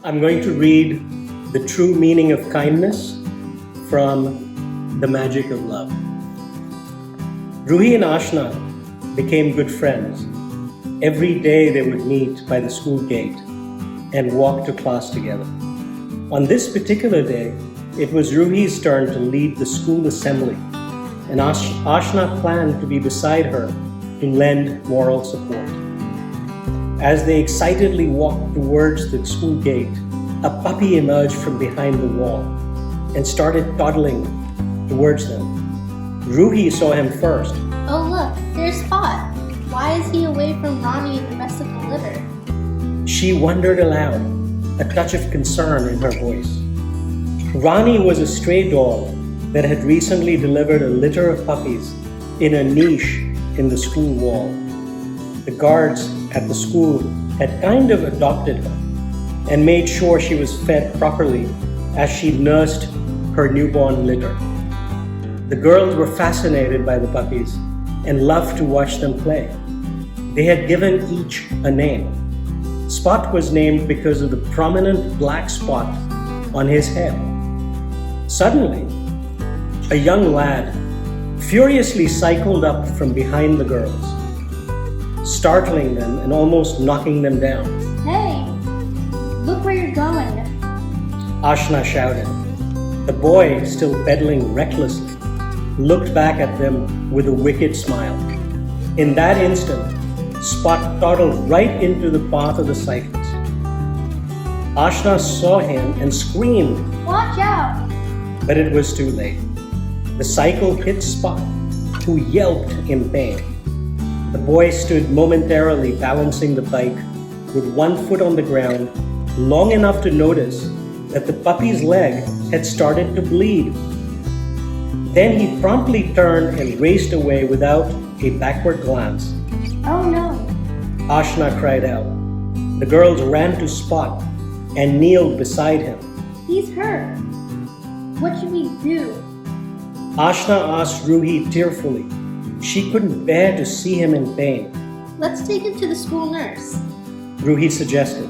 I'm going to read The True Meaning of Kindness from The Magic of Love. Ruhi and Ashna became good friends. Every day they would meet by the school gate and walk to class together. On this particular day, it was Ruhi's turn to lead the school assembly, and Ashna planned to be beside her to lend moral support. As they excitedly walked towards the school gate, a puppy emerged from behind the wall and started toddling towards them. Ruhi saw him first. Oh look, there's Spot. Why is he away from Ronnie and the rest of the litter? She wondered aloud, a touch of concern in her voice. Ronnie was a stray dog that had recently delivered a litter of puppies in a niche in the school wall. The guards at the school had kind of adopted her and made sure she was fed properly as she nursed her newborn litter. The girls were fascinated by the puppies and loved to watch them play. They had given each a name. Spot was named because of the prominent black spot on his head. Suddenly, a young lad furiously cycled up from behind the girls, startling them and almost knocking them down. Hey, look where you're going. Ashna shouted. The boy, still pedaling recklessly, looked back at them with a wicked smile. In that instant, Spot toddled right into the path of the cyclist. Ashna saw him and screamed, Watch out! but it was too late. The cycle hit Spot, who yelped in pain. The boy stood momentarily balancing the bike with one foot on the ground, long enough to notice that the puppy's leg had started to bleed. Then he promptly turned and raced away without a backward glance. Oh no! Ashna cried out. The girls ran to Spot and kneeled beside him. He's hurt. What should we do? Ashna asked Ruhi tearfully. She couldn't bear to see him in pain. Let's take him to the school nurse. Ruhi suggested.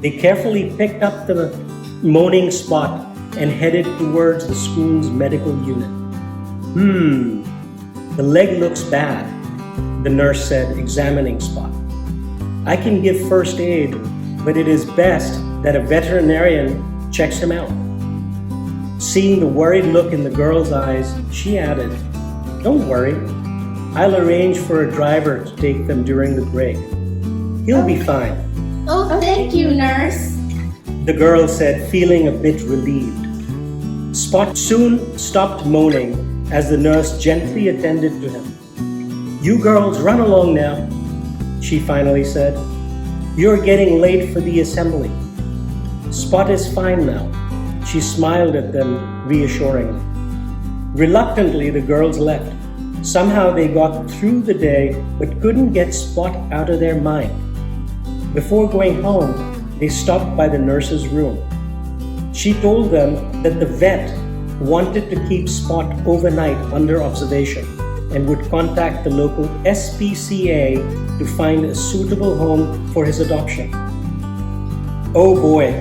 They carefully picked up the moaning Spot and headed towards the school's medical unit. The leg looks bad, the nurse said, examining Spot. I can give first aid, but it is best that a veterinarian checks him out. Seeing the worried look in the girl's eyes, she added, Don't worry, I'll arrange for a driver to take them during the break. He'll be fine. Oh, thank you, nurse. The girl said, feeling a bit relieved. Spot soon stopped moaning as the nurse gently attended to him. You girls run along now, she finally said. You're getting late for the assembly. Spot is fine now. She smiled at them reassuringly. Reluctantly, the girls left. Somehow they got through the day but couldn't get Spot out of their mind. Before going home, they stopped by the nurse's room. She told them that the vet wanted to keep Spot overnight under observation and would contact the local SPCA to find a suitable home for his adoption. Oh boy!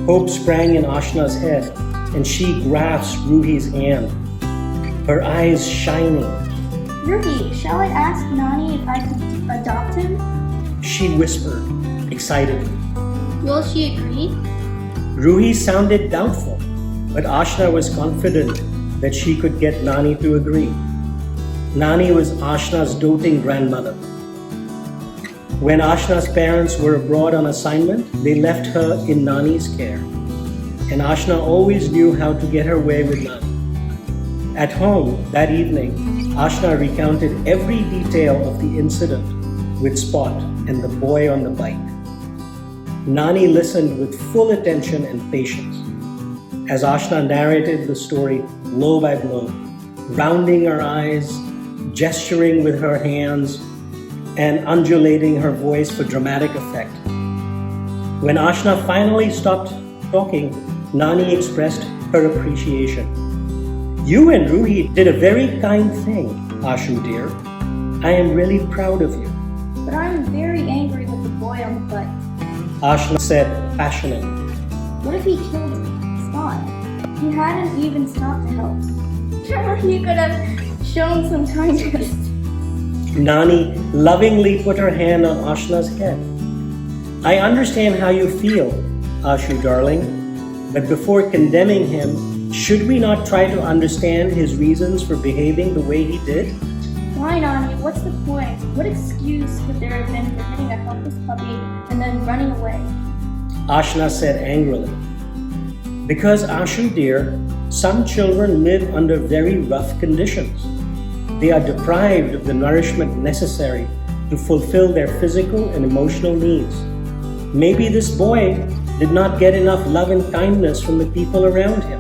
Hope sprang in Ashna's head, and she grasped Ruhi's hand, her eyes shining. Ruhi, shall I ask Nani if I could adopt him? She whispered, excitedly. Will she agree? Ruhi sounded doubtful, but Ashna was confident that she could get Nani to agree. Nani was Ashna's doting grandmother. When Ashna's parents were abroad on assignment, they left her in Nani's care, and Ashna always knew how to get her way with Nani. At home that evening, Ashna recounted every detail of the incident with Spot and the boy on the bike. Nani listened with full attention and patience as Ashna narrated the story blow by blow, rounding her eyes, gesturing with her hands, and undulating her voice for dramatic effect. When Ashna finally stopped talking, Nani expressed her appreciation. You and Ruhi did a very kind thing, Ashu dear. I am really proud of you. But I'm very angry with the boy on the bike. Ashna said passionately. What if he killed Spot? He hadn't even stopped to help. He could have shown some kindness. Nani lovingly put her hand on Ashna's head. I understand how you feel, Ashu darling, but before condemning him, should we not try to understand his reasons for behaving the way he did? Why, Nani? What's the point? What excuse could there have been for hitting a helpless puppy and then running away? Ashna said angrily. Because, Ashu dear, some children live under very rough conditions. They are deprived of the nourishment necessary to fulfill their physical and emotional needs. Maybe this boy did not get enough love and kindness from the people around him.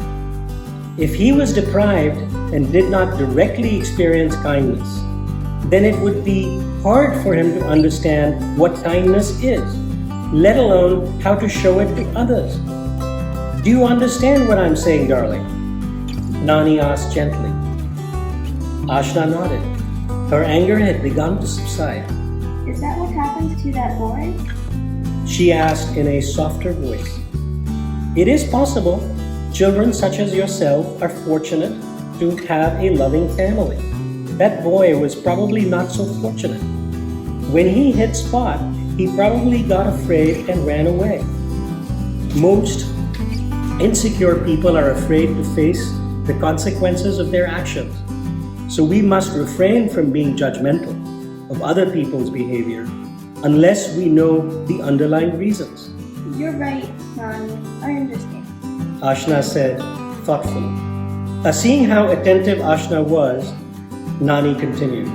If he was deprived and did not directly experience kindness, then it would be hard for him to understand what kindness is, let alone how to show it to others. Do you understand what I'm saying, darling? Nani asked gently. Ashna nodded. Her anger had begun to subside. Is that what happened to that boy? She asked in a softer voice. It is possible. Children such as yourself are fortunate to have a loving family. That boy was probably not so fortunate. When he hit Spot, he probably got afraid and ran away. Most insecure people are afraid to face the consequences of their actions. So we must refrain from being judgmental of other people's behavior unless we know the underlying reasons. You're right, Nani. I understand. Ashna said thoughtfully. Seeing how attentive Ashna was, Nani continued.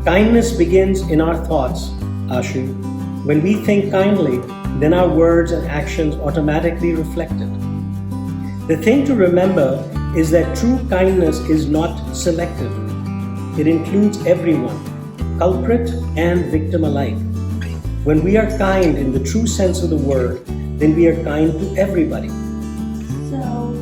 Kindness begins in our thoughts, Ashu. When we think kindly, then our words and actions automatically reflect it. The thing to remember is that true kindness is not selective. It includes everyone, culprit and victim alike. When we are kind in the true sense of the word, then we are kind to everybody. So,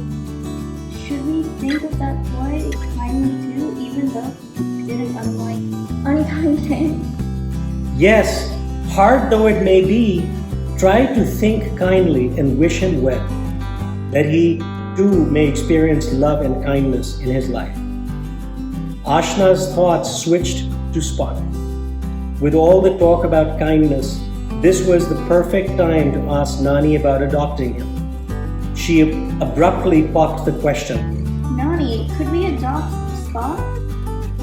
should we think of that boy kindly too, even though he did an unkind thing? Yes, hard though it may be, try to think kindly and wish him well, that he too may experience love and kindness in his life. Ashna's thoughts switched to Spot. With all the talk about kindness, this was the perfect time to ask Nani about adopting him. She abruptly popped the question. Nani, could we adopt Spot?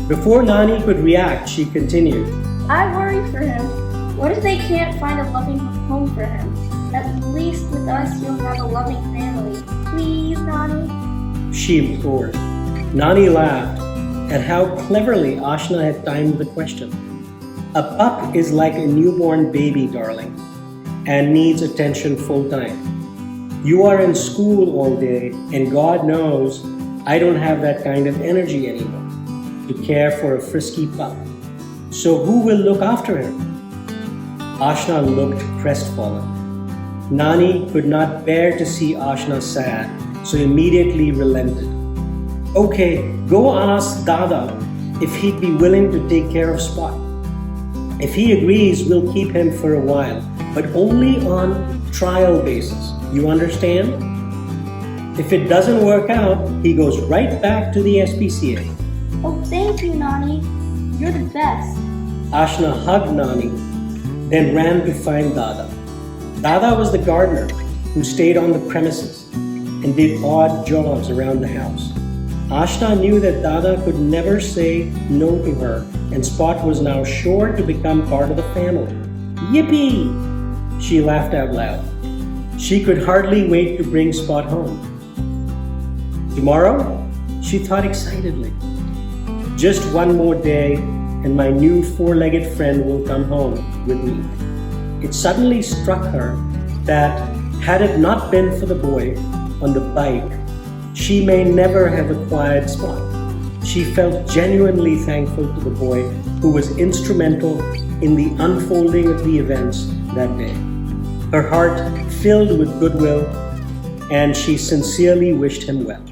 Before Nani could react, she continued. I worry for him. What if they can't find a loving home for him? At least with us, he'll have a loving family. Please, Nani? She implored. Nani laughed at how cleverly Ashna had timed the question. A pup is like a newborn baby, darling, and needs attention full time. You are in school all day, and God knows I don't have that kind of energy anymore to care for a frisky pup. So who will look after him? Ashna looked crestfallen. Nani could not bear to see Ashna sad, so immediately relented. Okay, go ask Dada if he'd be willing to take care of Spot. If he agrees, we'll keep him for a while, but only on trial basis. You understand? If it doesn't work out, he goes right back to the SPCA. Oh, thank you, Nani. You're the best. Ashna hugged Nani, then ran to find Dada. Dada was the gardener who stayed on the premises and did odd jobs around the house. Ashna knew that Dada could never say no to her, and Spot was now sure to become part of the family. Yippee! She laughed out loud. She could hardly wait to bring Spot home. Tomorrow? She thought excitedly. Just one more day, and my new four-legged friend will come home with me. It suddenly struck her that had it not been for the boy on the bike, she may never have acquired Spot. She felt genuinely thankful to the boy who was instrumental in the unfolding of the events that day. Her heart filled with goodwill, and she sincerely wished him well.